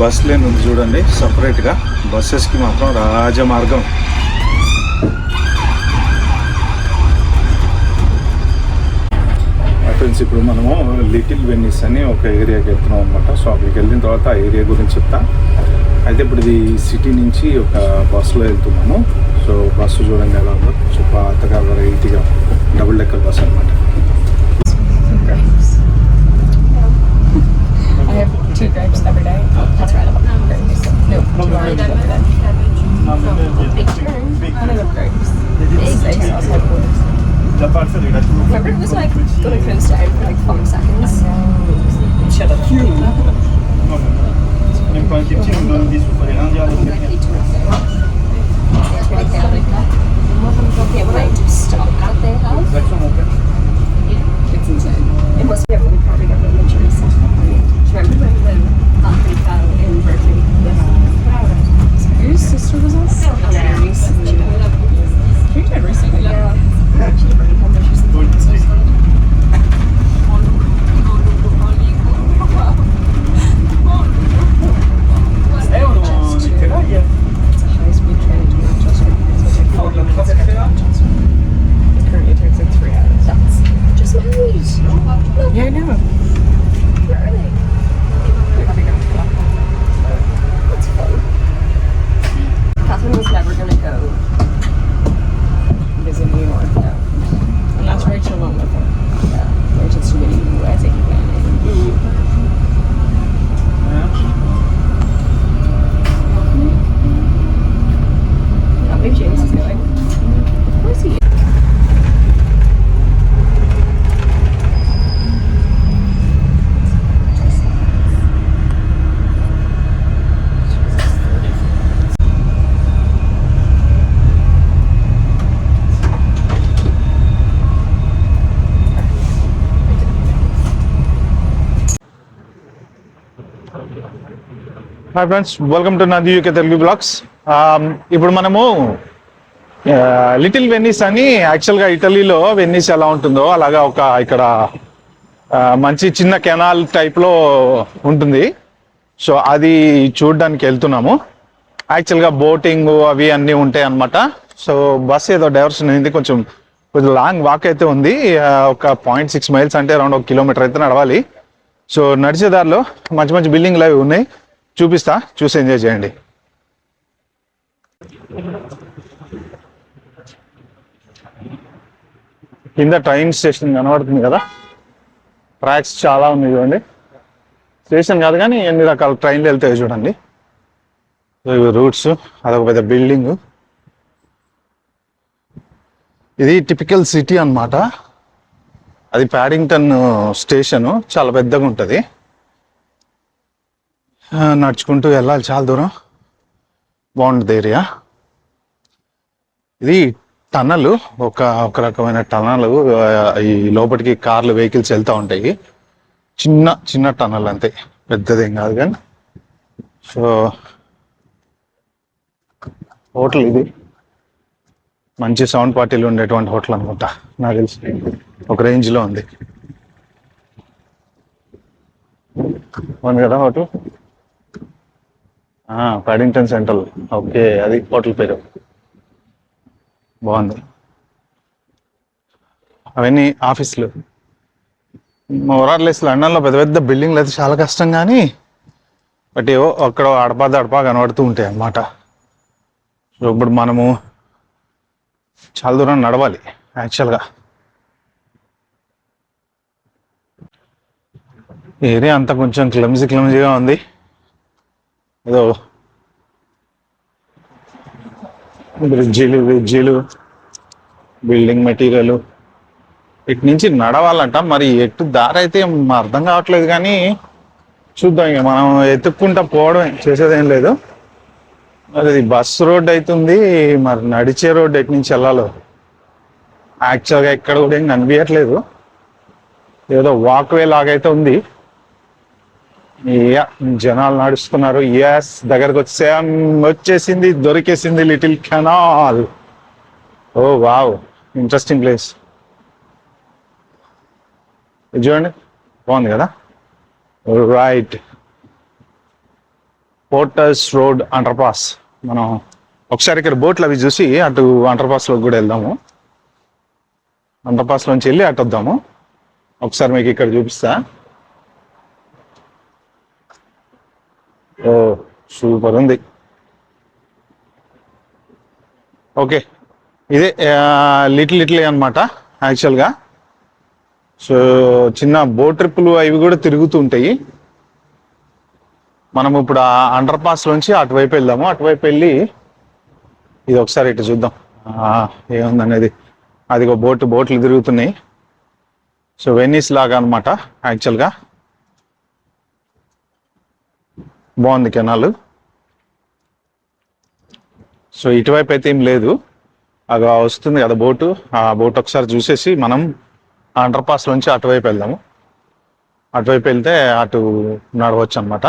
Bus lane ఉంది చూడండి సపరేట్గా. బస్సెస్కి మాత్రం రాజమార్గం. ఫ్రెండ్స్, ఇప్పుడు మనము లిటిల్ వెన్నీస్ అని ఒక ఏరియాకి వెళ్తున్నాం అనమాట. సో అక్కడికి వెళ్ళిన తర్వాత ఆ ఏరియా గురించి చెప్తా. అయితే ఇప్పుడు ఇది సిటీ నుంచి ఒక బస్సులో వెళ్తున్నాము. సో బస్సు చూడండి ఎలా ఉందో. సో పాతగా వెరైటీగా డబుల్ డెక్కర్ బస్ అనమాట. Remember it was like gonna close down for like 5 seconds. Shut up. Même quand on était petit, on donne des sous, fallait rien dire à l'autre. Okay, when I stop at their house, it's insane. It must be everyone probably got really injuries. Remember when the athlete fell in Berkeley? Your sister was on Saturdays. She did recently. Yeah. She bring home when she's so sad. It's a high-speed train to Manchester. So it's like 40 minutes to Manchester. It currently takes like 3 hours. That's just nice. Yeah, I know. Where are they? They're having a clock. That's fun. Catherine was never going to go visit New York, though. Unless Rachel went with her. Yeah. Rachel's too many wedding planning. How big James is going? Of course he is. Hi friends, welcome to నాది UK Telugu blogs. ఇప్పుడు మనము little వెన్నీస్ అని, యాక్చువల్గా ఇటలీలో వెన్నీస్ ఎలా ఉంటుందో అలాగా ఒక ఇక్కడ మంచి చిన్న కెనాల్ టైప్లో ఉంటుంది. సో అది చూడడానికి వెళ్తున్నాము. యాక్చువల్గా బోటింగ్ అవి అన్నీ ఉంటాయి అన్నమాట. సో బస్ ఏదో డైవర్షన్ అయింది, కొంచెం లాంగ్ వాక్ అయితే ఉంది. ఒక 0.6 మైల్స్ అంటే అరౌండ్ 1 కిలోమీటర్ అయితే నడవాలి. సో నడిచేదారిలో మంచి మంచి బిల్డింగ్లు అవి ఉన్నాయి, చూపిస్తా, చూసి ఎంజాయ్ చేయండి. కింద ట్రైన్ స్టేషన్ కనబడుతుంది కదా, ట్రాక్స్ చాలా ఉన్నాయి చూడండి. స్టేషన్ కాదు కానీ ఎన్ని రకాల ట్రైన్లు వెళ్తాయి చూడండి. ఇవి రూట్స్, అదొక పెద్ద బిల్డింగ్. ఇది టిపికల్ సిటీ అన్నమాట. అది ప్యాడింగ్టన్ స్టేషను, చాలా పెద్దగా ఉంటుంది. నడుచుకుంటూ వెళ్ళాలి చాలా దూరం, బాగుంటుంది ఏరియా. ఇది టనల్, ఒక రకమైన టనల్. ఈ లోపలికి కార్లు వెహికల్స్ వెళ్తూ ఉంటాయి. చిన్న చిన్న టనల్ అంతే, పెద్దదేం కాదు. కానీ సో హోటల్ ఇది మంచి సౌండ్ పార్టీలు ఉండేటువంటి హోటల్ అనుకుంటా, నాకు తెలిసి ఒక రేంజ్లో ఉంది కదా హోటల్. ప్యాడింగ్టన్ సెంట్రల్, ఓకే, అది హోటల్ పేరు. బాగుంది. అవన్నీ ఆఫీసులు. ఓవరాల్ లండన్లో పెద్ద పెద్ద బిల్డింగ్లు అయితే చాలా కష్టం, కానీ బట్ ఏవో అక్కడ అడపా కనబడుతూ ఉంటాయి అన్నమాట. సో ఇప్పుడు మనము చాలా దూరం నడవాలి యాక్చువల్గా. ఏరియా అంతా కొంచెం క్లమ్జీగా ఉంది. ఏదో బ్రిడ్జీలు, బిల్డింగ్ మెటీరియల్, ఇటు నుంచి నడవాలంట. మరి ఎటు దారి అయితే అర్థం కావట్లేదు, కానీ చూద్దాం. ఇక మనం ఎత్తుక్కుంటా పోవడం, చేసేదేం లేదు. అది బస్ రోడ్ అవుతుంది, మరి నడిచే రోడ్ ఎటు నుంచి వెళ్ళాలో యాక్చువల్గా ఇక్కడ కూడా ఏం కనిపించట్లేదు. ఏదో వాక్వే లాగైతే ఉంది. జనాలు నడుస్తున్నారు. ఎస్, దగ్గరకు వచ్చేసింది, దొరికేసింది లిటిల్ కెనాల్. ఓ వావ్, ఇంట్రెస్టింగ్ ప్లేస్. ఇది చూడండి, బాగుంది కదా. Right, porters road under pass. మనం ఒకసారి ఇక్కడ బోట్లు అవి చూసి అటు అండర్ పాస్లో కూడా వెళ్దాము. అండర్ పాస్ లోంచి వెళ్ళి అటు వద్దాము. ఒకసారి మీకు ఇక్కడ చూపిస్తా. ఓ సూపర్ ఉంది. ఓకే, ఇదే లిటిల్ అనమాట యాక్చువల్గా. సో చిన్న బోట్ ట్రిప్పులు అవి కూడా తిరుగుతూ ఉంటాయి. మనం ఇప్పుడు ఆ అండర్ పాస్ లోంచి అటువైపు వెళ్దాము. అటువైపు వెళ్ళి ఇది ఒకసారి ఇటు చూద్దాం ఏముందనేది. అదిగో బోట్లు తిరుగుతున్నాయి. సో వెన్నీస్ లాగా అనమాట యాక్చువల్గా. బాగుంది కెనాల్. సో ఇటువైపు అయితే ఏం లేదు, అది వస్తుంది కదా బోటు. ఆ బోట్ ఒకసారి చూసేసి మనం అండర్ పాస్ నుంచి అటువైపు వెళ్దాము. అటువైపు వెళ్తే అటు నడవచ్చు అనమాట.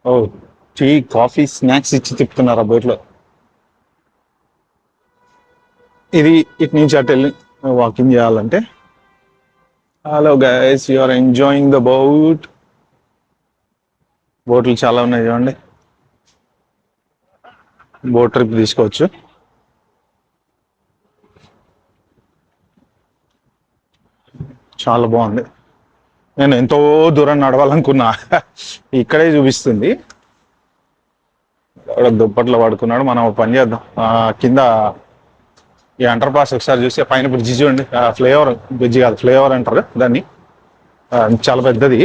ఓ టీ కాఫీ స్నాక్స్ ఇచ్చి తిప్పుతున్నారు ఆ బోట్లో. ఇది ఇటు నుంచి అటు వెళ్ళి వాకింగ్ చేయాలంటే. Hello guys, you are enjoying the boat. బోట్లు చాలా ఉన్నాయి చూడండి. బోట్ ట్రిప్ తీసుకోవచ్చు. చాలా బాగుంది. నేను ఎంతో దూరం నడవాలనుకున్నా, ఇక్కడే చూపిస్తుంది. దుప్పట్లో పడుకున్నాడు. మనం పని చేద్దాం. కింద ఈ అండర్ పాస్ ఒకసారి చూస్తే పైన బ్రిడ్జి చూడండి. ఫ్లైఓవర్, బ్రిడ్జి కాదు ఫ్లైఓవర్ అంటారు దాన్ని. చాలా పెద్దది.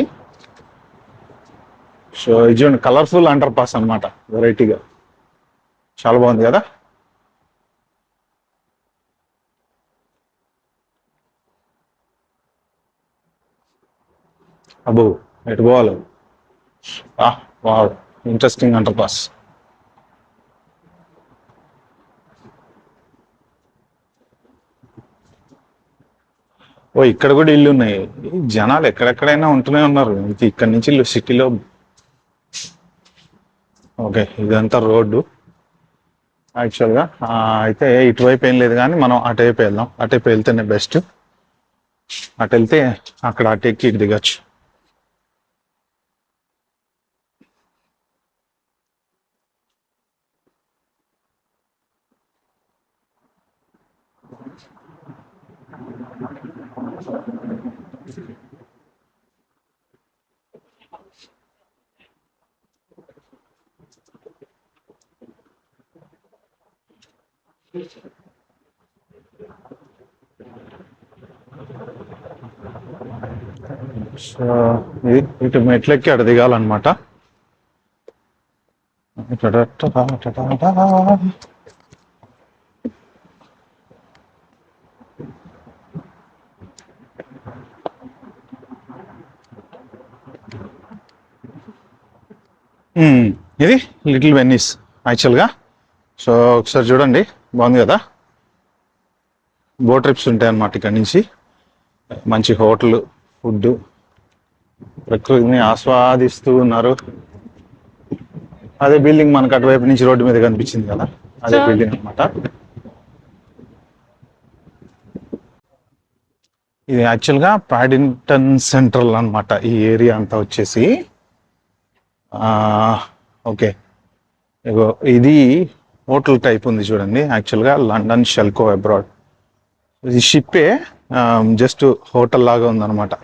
సో ఇది చూడండి, కలర్ఫుల్ అండర్ పాస్ అనమాట, వెరైటీగా. చాలా బాగుంది కదా. అబ్బో ఎటు పోవాలి. Wow, interesting underpass. ఓ ఇక్కడ కూడా ఇల్లు ఉన్నాయి. జనాలు ఎక్కడెక్కడైనా ఉంటూనే ఉన్నారు. ఇది ఇక్కడ నుంచి ఇల్లు సిటీలో. ఓకే, ఇదంతా రోడ్డు యాక్చువల్గా. అయితే ఇటువైపు ఏం లేదు కానీ మనం అటువైపు వెళ్దాం. అటువైపు వెళ్తేనే బెస్ట్. అటు వెళ్తే అక్కడ అటు ఎక్కి ఇటు దిగచ్చు. సో ఇది ఇటు మెట్లెక్కి అటు దిగాలన్నమాట. ఇది లిటిల్ వెన్నీస్ యాక్చువల్గా. సో ఒకసారి చూడండి, బాగుంది కదా. బోట్ ట్రిప్స్ ఉంటాయి అన్నమాట ఇక్కడ నుంచి. మంచి హోటల్, ఫుడ్, ప్రకృతిని ఆస్వాదిస్తూ ఉన్నారు. అదే బిల్డింగ్ మనకు అటువైపు నుంచి రోడ్డు మీద కనిపించింది కదా, అదే బిల్డింగ్ అనమాట. ఇది యాక్చువల్గా పాడింగ్టన్ సెంట్రల్ అనమాట ఈ ఏరియా అంతా వచ్చేసి. ఓకే, ఇది హోటల్ టైప్ ఉంది చూడండి. యాక్చువల్గా లండన్ షెల్కో అబ్రాడ్. ఇది షిప్పే, జస్ట్ హోటల్ లాగా ఉందన్నమాట.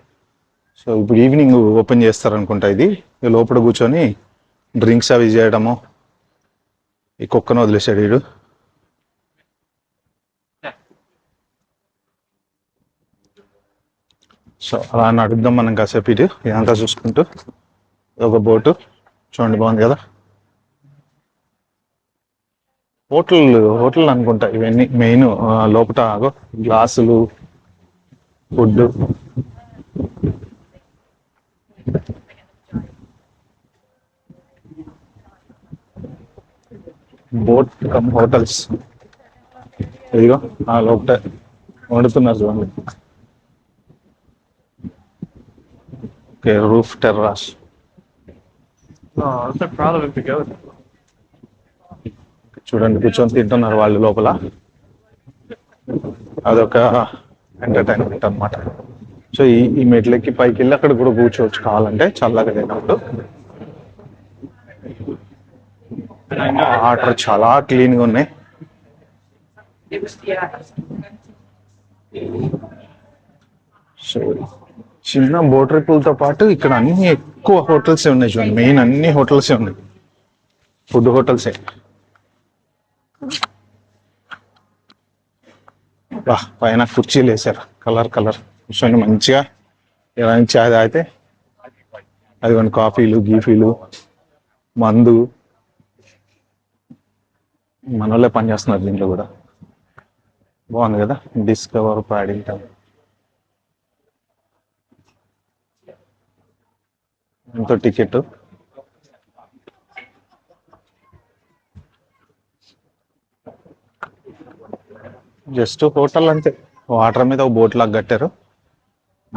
సో ఇప్పుడు ఈవినింగ్ ఓపెన్ చేస్తారనుకుంటా. ఇది లోపల కూర్చొని డ్రింక్స్ అవి చేయడము. ఈ కుక్కను వదిలేసాడు వీడు. సో అలా నడుద్దాం మనం కాసేపు. ఇదంతా చూసుకుంటూ ఒక బోటు చూడండి, బాగుంది కదా. హోటల్ అనుకుంటా ఇవన్నీ. మెయిన్ లోపల గ్లాసులు, ఫుడ్. Boat come hotels. ఇదిగో లోపల వండుతున్నారు చూడండి. Okay, roof terrace. చూడండి, కూర్చొని తింటున్నారు వాళ్ళు లోపల. అదొక ఎంటర్టైన్మెంట్ అనమాట. సో ఈ మెట్లెక్కి పైకి వెళ్ళి అక్కడ కూడా కూర్చోవచ్చు కావాలంటే చల్లగా లేనప్పుడు. వాటర్ చాలా క్లీన్గా ఉన్నాయి. సో చిన్న బోట్ ట్రిప్పులతో పాటు ఇక్కడ అన్ని ఎక్కువ హోటల్సే ఉన్నాయి చూడండి. మెయిన్ అన్ని హోటల్సే ఉన్నాయి, ఫుడ్ హోటల్సే. బా పైన కుర్చీలు వేసారు కలర్ కూర్చొని మంచిగా ఇలా చాయ్ తాగితే అదిగోండి కాఫీలు గీఫీలు మందు. మన వాళ్ళే పనిచేస్తున్నారు దీంట్లో కూడా. బాగుంది కదా, డిస్కవర్ పాడింగ్టన్. ఎంతో టికెట్. జస్ట్ హోటల్ అంతే, వాటర్ మీద ఒక బోట్ లాగా కట్టారు,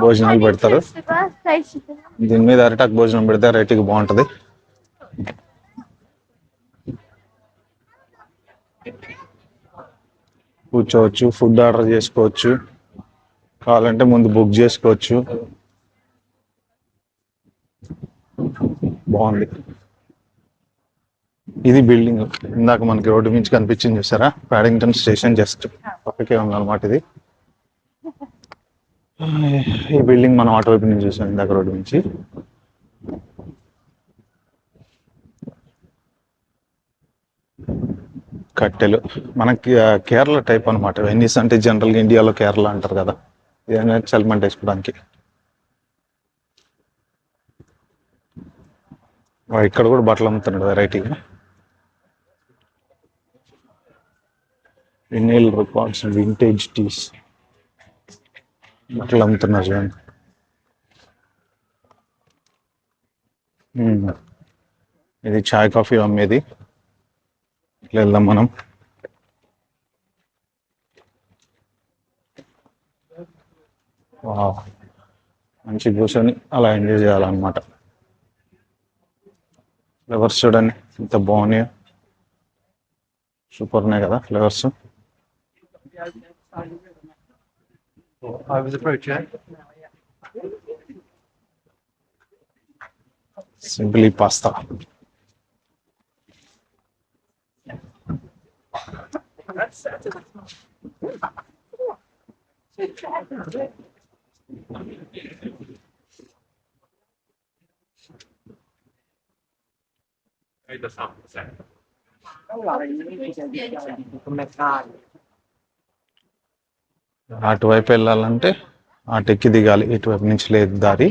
భోజనాలు పెడతారు. దీని మీద అరిటాకు భోజనం పెడితే రేటుకి బాగుంటది. కూర్చోవచ్చు, ఫుడ్ ఆర్డర్ చేసుకోవచ్చు, కావాలంటే ముందు బుక్ చేసుకోవచ్చు. బాగుంది. ఇది బిల్డింగ్ ఇందాక మనకి రోడ్డు నుంచి కనిపించింది చూసారా, పాడింగ్టన్ స్టేషన్ జస్ట్ పక్కకే ఉందన్నమాట ఇది. ఈ బిల్డింగ్ మనం అటువైపు నుంచి చూసాం ఇందాక రోడ్డు నుంచి. కట్టెలు మనకి కేరళ టైప్ అనమాట. వెన్నీస్ అంటే జనరల్గా ఇండియాలో కేరళ అంటారు కదా, ఇదైనా చల్మంట వేసుకోవడానికి. ఇక్కడ కూడా బట్టలు అమ్ముతున్నాడు వెరైటీగా. వినైల్ రికార్డ్స్, వింటేజ్ టీస్ బట్టలు అమ్ముతున్నారు చూడండి. ఇది చాయ్ కాఫీ అమ్మేది. ఇట్లా వెళ్దాం మనం. మంచి కూర్చొని అలా ఎంజాయ్ చేయాలన్నమాట. ఫ్లవర్స్ చూడండి ఎంత బాగున్నాయో, సూపర్ ఉన్నాయి కదా ఫ్లవర్స్. Simply pasta. అటువైపు వెళ్ళాలంటే అటెక్కి దిగాలి, ఇటువైపు నుంచి లేదు దారి.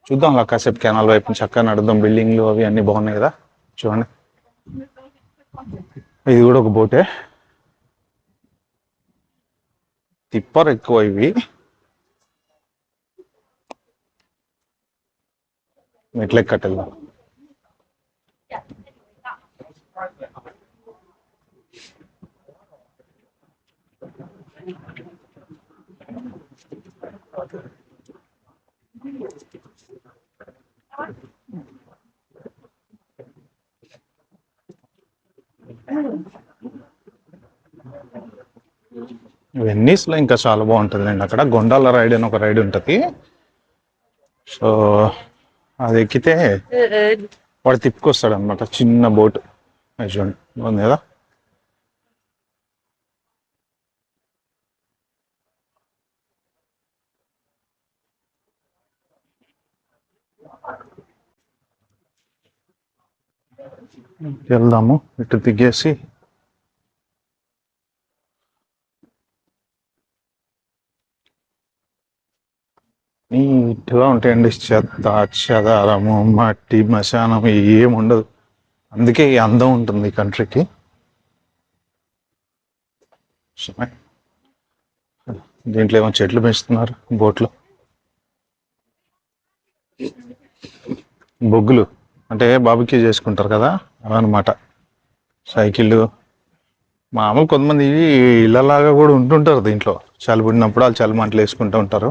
చూద్దాం అలా కాసేపు కెనాల్ వైపు నుంచి చక్కగా నడుద్దాం. బిల్డింగ్లు అవి అన్ని బాగున్నాయి కదా చూడండి. ఇది కూడా ఒక బోటే, తిప్పర్ ఎక్కువ ఇవి. మెట్లెక్కి కట్టెళ్దాం. వెన్నీస్లో ఇంకా చాలా బాగుంటుందండి. అక్కడ గొండాల రైడ్ అని ఒక రైడ్ ఉంటుంది. సో అది ఎక్కితే వాడు తిప్పుకొస్తాడు అనమాట, చిన్న బోట్. చూడండి బాగుంది కదా. వెళ్దాము, ఇటు దిగేసి నీట్గా ఉంటాయండి. చెత్త చెదారము మట్టి మశానం ఏం ఉండదు. అందుకే ఈ అందం ఉంటుంది ఈ కంట్రీకి. దీంట్లో ఏమో చెట్లు పెంచుతున్నారు బోట్లో. బొగ్గులు అంటే బాబుకి చేసుకుంటారు కదా అవన్నమాట. సైకిళ్ళు మామూలు కొంతమంది ఇళ్ళలాగా కూడా ఉంటుంటారు దీంట్లో. చలి పుట్టినప్పుడు వాళ్ళు చలి మంటలు వేసుకుంటూ ఉంటారు.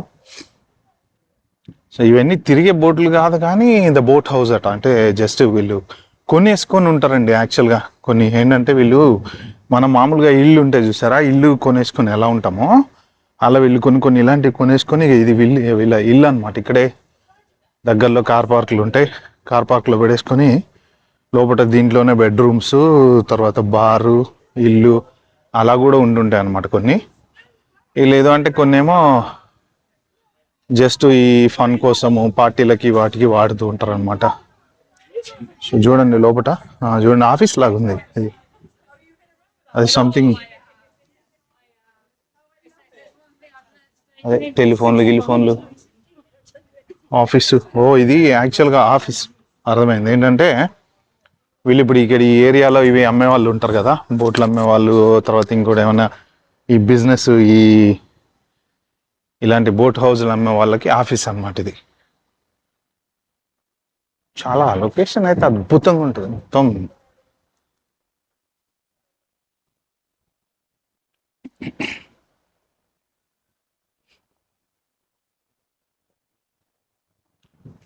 సో ఇవన్నీ తిరిగే బోట్లు కాదు కానీ ద బోట్ హౌస్ అట. అంటే జస్ట్ వీళ్ళు కొనేసుకొని ఉంటారండి యాక్చువల్గా. కొన్ని ఏంటంటే వీళ్ళు మనం మామూలుగా ఇల్లు ఉంటాయి చూసారా, ఇల్లు కొనేసుకొని ఎలా ఉంటామో అలా వీళ్ళు కొన్ని ఇలాంటివి కొనేసుకొని ఇది వీళ్ళ ఇల్లు అనమాట. ఇక్కడే దగ్గరలో కార్ పార్కులు ఉంటాయి, కార్ పార్క్లో పెట్టేసుకొని లోపల దీంట్లోనే బెడ్రూమ్స్, తర్వాత బారు, ఇల్లు అలా కూడా ఉండుంటాయి అనమాట కొన్ని. లేదు అంటే కొన్ని ఏమో జస్ట్ ఈ ఫన్ కోసము పార్టీలకి వాటికి వాడుతూ ఉంటారు అనమాట. సో చూడండి లోపల, చూడండి ఆఫీస్ లాగా ఉంది ఇది, అది సంథింగ్ అదే టెలిఫోన్లు ఆఫీసు. ఇది యాక్చువల్గా ఆఫీస్. అర్థమైంది ఏంటంటే వీళ్ళు ఇప్పుడు ఇక్కడ ఈ ఏరియాలో ఇవి అమ్మే వాళ్ళు ఉంటారు కదా, బోట్లు అమ్మే వాళ్ళు, తర్వాత ఇంకోటి ఏమన్నా ఈ బిజినెస్ ఇలాంటి బోట్ హౌస్లు అమ్మే వాళ్ళకి ఆఫీస్ అన్నమాట ఇది. చాలా లొకేషన్ అయితే అద్భుతంగా ఉంటుంది మొత్తం.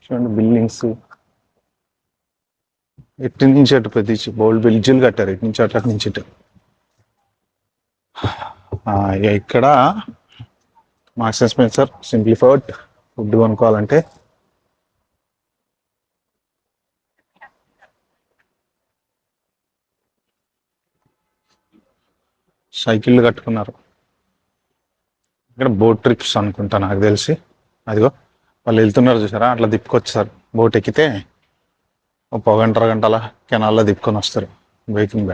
చూడండి బిల్డింగ్స్ ఇటు నుంచి అటు ప్రతి బోల్డ్ బ్రిడ్జిలు కట్టారు, ఇటు నుంచి అటు నుంచి ఇటు. ఇక ఇక్కడ మార్క్స్ అండ్ స్పెన్సర్, సింప్లిఫర్డ్ ఫుడ్ కొనుక్కోవాలంటే సైకిళ్ళు కట్టుకున్నారు. ఇక్కడ బోట్ ట్రిప్స్ అనుకుంటా నాకు తెలిసి. అదిగో వాళ్ళు వెళ్తున్నారు చూసారా, అట్లా తిప్పుకొచ్చారు. బోట్ ఎక్కితే ఒక గంటల కెనాల్లో తిప్పుకొని వస్తారు. బ్రేకింగ్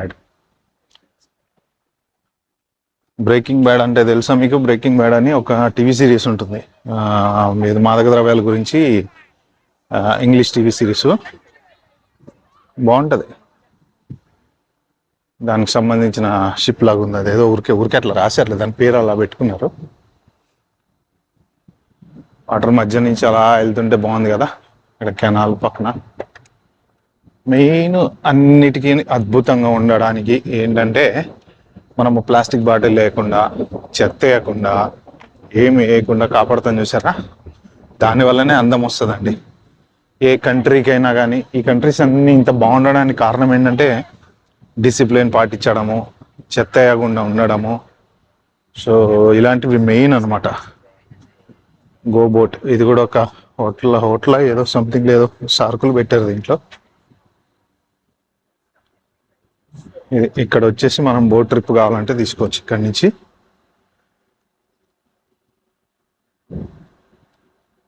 బ్యాడ్ అంటే తెలుసా మీకు? బ్రేకింగ్ బ్యాడ్ అని ఒక టీవీ సిరీస్ ఉంటుంది, ఇది మాదక ద్రవ్యాల గురించి, ఇంగ్లీష్ టీవీ సిరీస్. బాగుంటుంది. దానికి సంబంధించిన షిప్ లాగా ఉంది, అదేదో ఊరికే అట్లా రాశారు, దాని పేరు అలా పెట్టుకున్నారు. వాటర్ మధ్య నుంచి అలా వెళ్తుంటే బాగుంది కదా. ఇక్కడ కెనాల్ పక్కన మెయిన్ అన్నిటికీ అద్భుతంగా ఉండడానికి ఏంటంటే మనము ప్లాస్టిక్ బాటిల్ లేకుండా, చెత్త వేయకుండా, ఏమి వేయకుండా కాపాడుతాం చూసారా, దానివల్లనే అందం వస్తుందండి ఏ కంట్రీకైనా కానీ. ఈ కంట్రీస్ అన్నీ ఇంత బాగుండడానికి కారణం ఏంటంటే డిసిప్లిన్ పాటించడము, చెత్త వేయకుండా ఉండడము. సో ఇలాంటివి మెయిన్ అనమాట. గో బోట్ ఇది కూడా ఒక హోటల్ ఏదో సంథింగ్, లేదో సరుకులు పెట్టారు దీంట్లో. ఇక్కడ వచ్చేసి మనం బోట్ ట్రిప్ కావాలంటే తీసుకోవచ్చు. ఇక్కడి నుంచి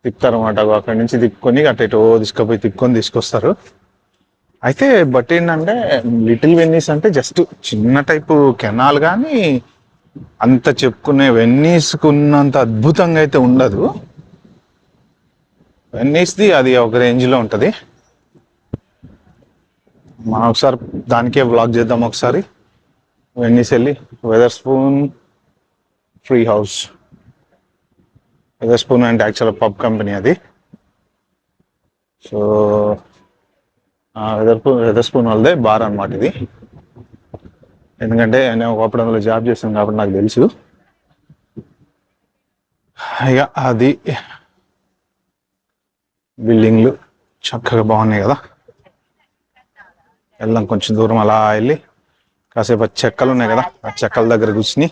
తిప్పుతారన్నమాట. అక్కడి నుంచి తిప్పుకొని అటు తిప్పుకొని తీసుకొస్తారు. అయితే బట్ ఏంటంటే లిటిల్ వెన్నీస్ అంటే జస్ట్ చిన్న టైపు కెనాల్, కానీ అంత చెప్పుకునే వెన్నీస్కి ఉన్నంత అద్భుతంగా అయితే ఉండదు. వెన్నీస్ది అది ఒక రేంజ్లో ఉంటుంది. మనం ఒకసారి దానికే వ్లాగ్ చేద్దాం ఒకసారి. వెన్నీస్ వెళ్ళి వెదర్స్పూన్ ఫ్రీ హౌస్. వెదర్స్పూన్ అంటే యాక్చువల్ పబ్ కంపెనీ అది. సో వెదర్స్పూన్ వాళ్ళదే బార్ అనమాట ఇది. ఎందుకంటే నేను ఒకప్పుడు అందులో జాబ్ చేస్తాను కాబట్టి నాకు తెలుసు. ఇక అది బిల్డింగ్లు చక్కగా బాగున్నాయి కదా. వెళ్దాం కొంచెం దూరం అలా వెళ్ళి కాసేపు చెక్కలు ఉన్నాయి కదా, ఆ చెక్కల దగ్గర కూర్చుని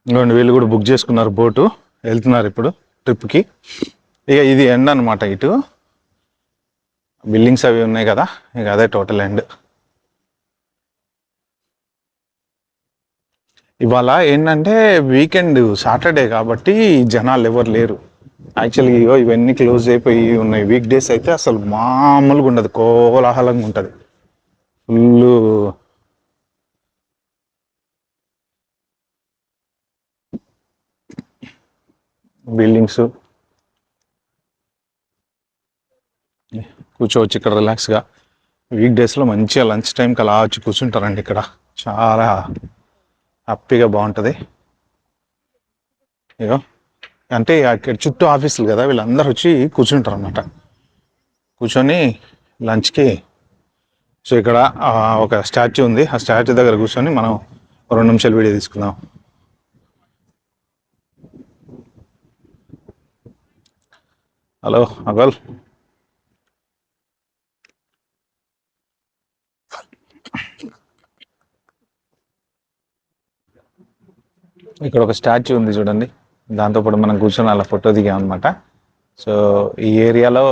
ఇంకోండి వీళ్ళు కూడా బుక్ చేసుకున్నారు, బోటు వెళ్తున్నారు ఇప్పుడు ట్రిప్కి. ఇక ఇది ఎండ్ అనమాట. ఇటు బిల్డింగ్స్ అవి ఉన్నాయి కదా, ఇక అదే టోటల్ ఎండ్. ఇవాళ ఏంటంటే వీకెండ్, సాటర్డే కాబట్టి జనాలు ఎవరు లేరు. యాక్చువల్గా ఇవన్నీ క్లోజ్ అయిపోయి ఉన్నాయి. వీక్ డేస్ అయితే అసలు మామూలుగా ఉండదు, కోలాహలంగా ఉంటుంది. ఫుల్ బిల్డింగ్స్, కూర్చోవచ్చు ఇక్కడ రిలాక్స్గా. వీక్ డేస్లో మంచిగా లంచ్ టైంకి అలా వచ్చి కూర్చుంటారండి ఇక్కడ. చాలా హ్యాపీగా బాగుంటుంది. ఇగో అంటే అక్కడ చుట్టూ ఆఫీసులు కదా, వీళ్ళందరూ వచ్చి కూర్చుంటారు అన్నమాట. కూర్చొని లంచ్కి. సో ఇక్కడ ఒక స్టాచ్యూ ఉంది, ఆ స్టాచ్యూ దగ్గర కూర్చొని మనం 2 నిమిషాలు వీడియో తీసుకుందాం. హలో అగల్, ఇక్కడ ఒక స్టాచ్యూ ఉంది చూడండి, దాంతోపాటు మనం కూర్చొని అలా ఫోటో దిగాం అనమాట. సో ఈ ఏరియాలో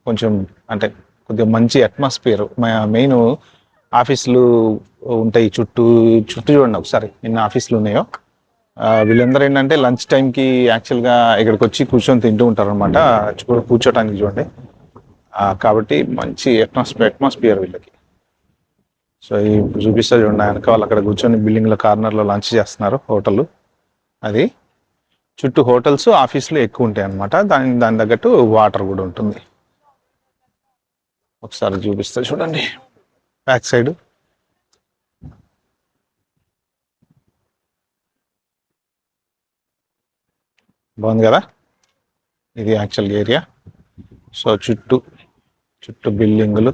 కొంచెం అంటే కొద్దిగా మంచి అట్మాస్ఫియర్. మెయిన్ ఆఫీసులు ఉంటాయి చుట్టూ చుట్టూ చూడండి ఒకసారి ఎన్ని ఆఫీసులు ఉన్నాయో. వీళ్ళందరూ ఏంటంటే లంచ్ టైంకి యాక్చువల్గా ఇక్కడికి వచ్చి కూర్చొని తింటూ ఉంటారు అనమాట, కూర్చోటానికి చూడండి. కాబట్టి మంచి అట్మాస్ఫియర్ వీళ్ళకి. సో ఇప్పుడు చూపిస్తా చూడండి, వెనక వాళ్ళు అక్కడ కూర్చొని బిల్డింగ్లో కార్నర్లో లంచ్ చేస్తున్నారు, హోటల్ అది. చుట్టూ హోటల్స్ ఆఫీసులు ఎక్కువ ఉంటాయి అన్నమాట. దాని తగ్గట్టు వాటర్ కూడా ఉంటుంది. ఒకసారి చూపిస్తా చూడండి బ్యాక్ సైడ్. బాగుంది కదా, ఇది యాక్చువల్ ఏరియా. సో చుట్టూ బిల్డింగులు.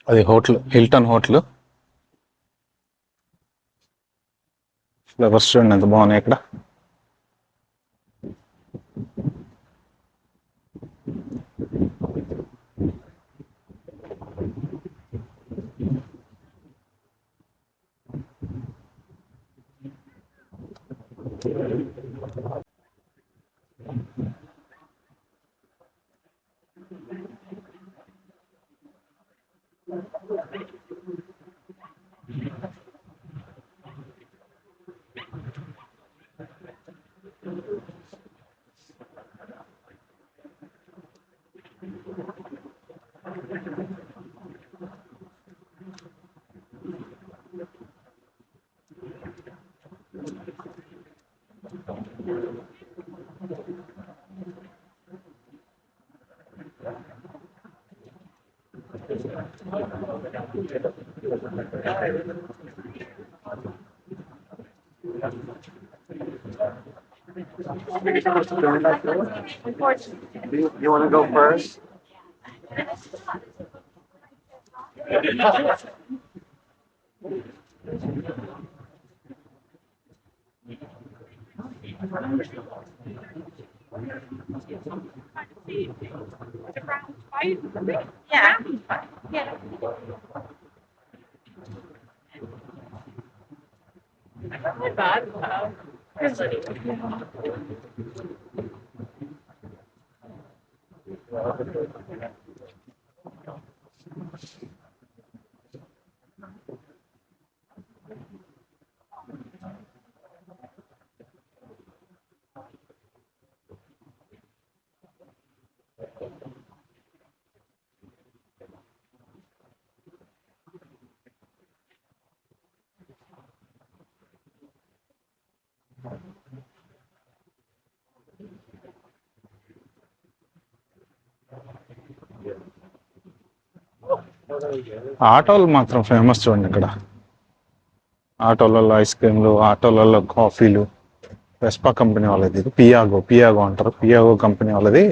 అది హోటల్, హిల్టన్ హోటల్. ఫ్లవర్స్ చూడండి ఎంత బాగున్నాయి ఇక్కడ. You want to go first? Yeah. Yeah. Not bad. ఆటోలు మాత్రం ఫేమస్ చూడండి ఇక్కడ. ఆటోలలో ఐస్ క్రీమ్లు, ఆటోలలో కాఫీలు. వెస్పా కంపెనీ వాళ్ళది, పియాగో అంటారు, పియాగో కంపెనీ వాళ్ళది.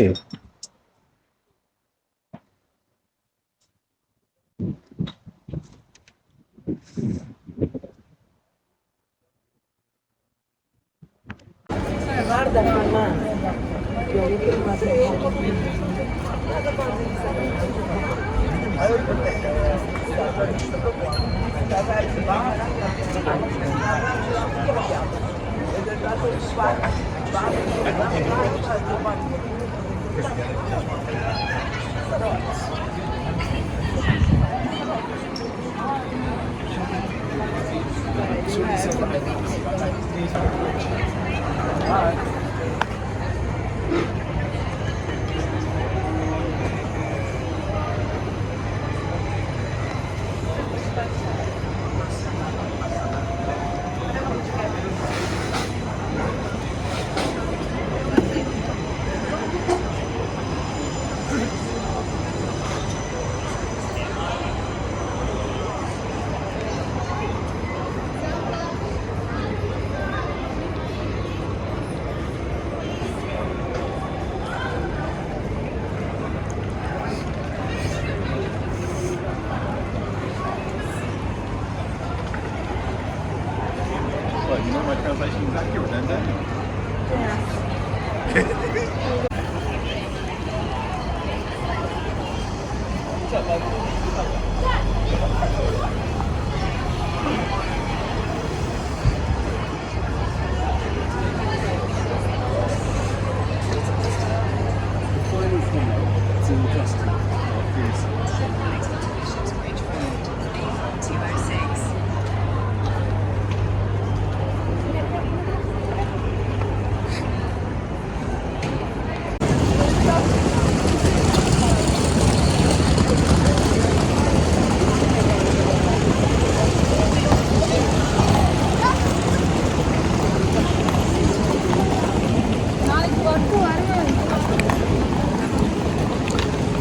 translation is accurate, then, don't you?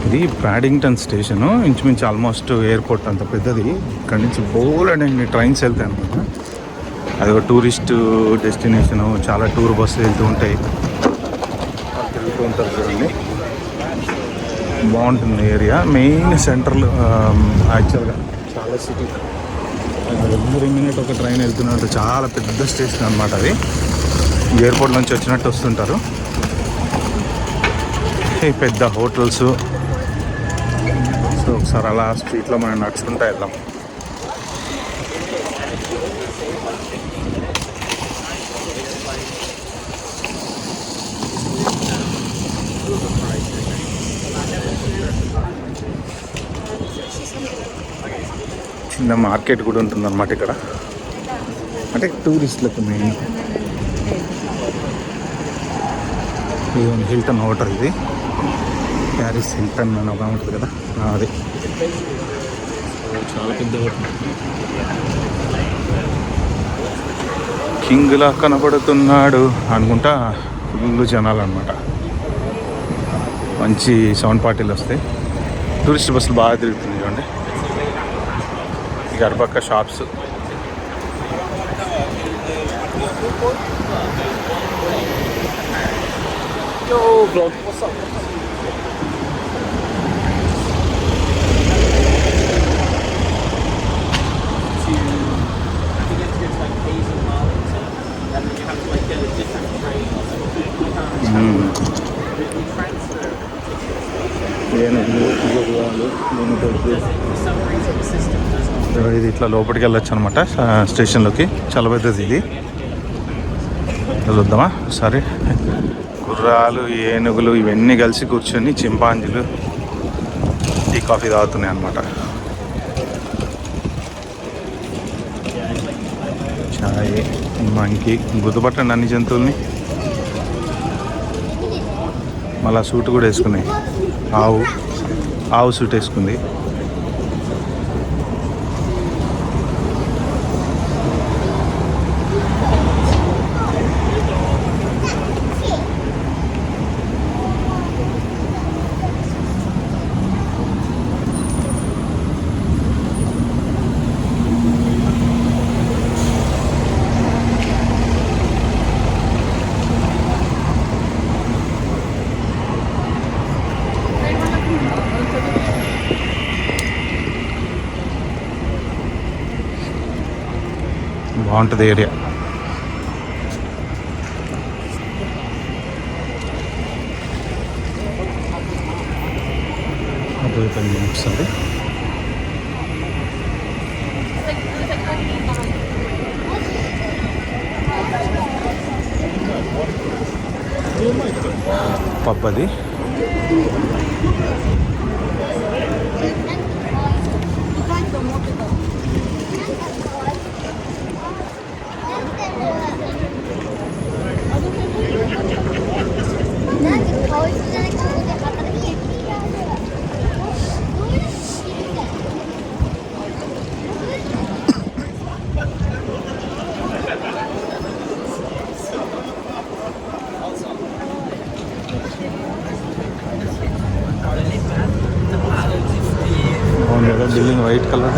ఇది ప్యాడింగ్టన్ స్టేషను, ఇంచుమించు ఆల్మోస్ట్ ఎయిర్పోర్ట్ అంత పెద్దది. ఇక్కడ నుంచి బోలెడన్ని ట్రైన్స్ వెళ్తాయి అనమాట. అది ఒక టూరిస్ట్ డెస్టినేషను, చాలా టూర్ బస్సులు వెళ్తూ ఉంటాయి, తిరుగుతూ ఉంటారు. చూడండి, బాగుంటుంది ఏరియా. మెయిన్ సెంట్రల్ యాక్చువల్గా చాలా సిటీ. ఎవ్రీ మినిట్ ఒక ట్రైన్ వెళ్తున్నట్టు చాలా పెద్ద స్టేషన్ అనమాట అది. ఎయిర్పోర్ట్ నుంచి వచ్చినట్టు వస్తుంటారు. పెద్ద హోటల్స్. సో ఒకసారి అలా స్ట్రీట్లో మనం నడుచుకుంటూ వెళ్దాం. చిన్న మార్కెట్ కూడా ఉంటుందన్నమాట ఇక్కడ, అంటే టూరిస్టులకు మెయిన్. ఇది హిల్టన్ హోటల్, ఇది ప్యారిస్ హిల్టన్ అని ఒక ఉంటుంది కదా, అది చాలా పెద్ద హోటల్. కింగ్లా కనబడుతున్నాడు అనుకుంటా. ఫుల్ జనాలు అనమాట. మంచి సౌండ్ పార్టీలు వస్తాయి. టూరిస్ట్ బస్సులు బాగా తిరుగుతుంది చూడండి. గర్భక్క షాప్స్. ఇది ఇట్లా లోపలికి వెళ్ళొచ్చు అనమాట స్టేషన్లోకి. చాలా పెద్దది ఇది. చూద్దామా సరే. గుర్రాలు, ఏనుగులు ఇవన్నీ కలిసి కూర్చొని చింపాంజీలు టీ కాఫీ తాగుతున్నాయి అన్నమాట. చాయ్, మంకీ. గుర్తుపట్టండి అన్ని జంతువుల్ని. మళ్ళీ సూట్ కూడా వేసుకున్నాయి. ఆవు సూట్ వేసుకుంది. బాగుంటుంది ఏరియా. ఒకసారి పబ్ అది. Building white colour.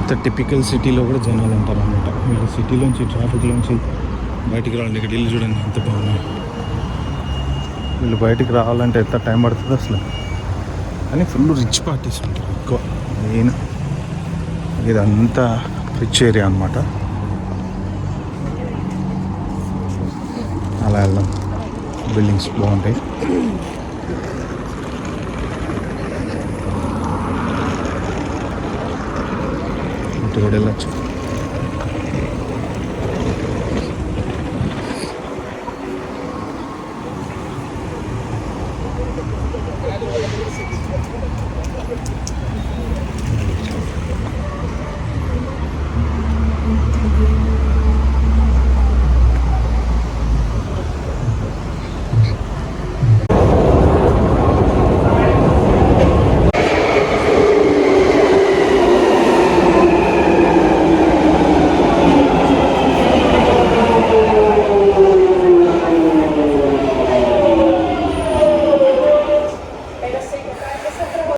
ఇంత టిపికల్ సిటీలో కూడా జనాలు ఉంటారు అనమాట. వీళ్ళు సిటీలోంచి ట్రాఫిక్లోంచి బయటికి రావాలి. ఇక్కడ ఇల్లు చూడండి ఎంత బాగున్నాయి. వీళ్ళు బయటికి రావాలంటే ఎంత టైం పడుతుంది అసలు. కానీ ఫుల్ రిచ్ పార్టీస్ ఉంటారు ఎక్కువ. మెయిన్ ఇదంతా రిచ్ ఏరియా అనమాట. అలా వెళ్దాం. బిల్డింగ్స్ బాగుంటాయి. ఇటు కూడా వెళ్ళచ్చు.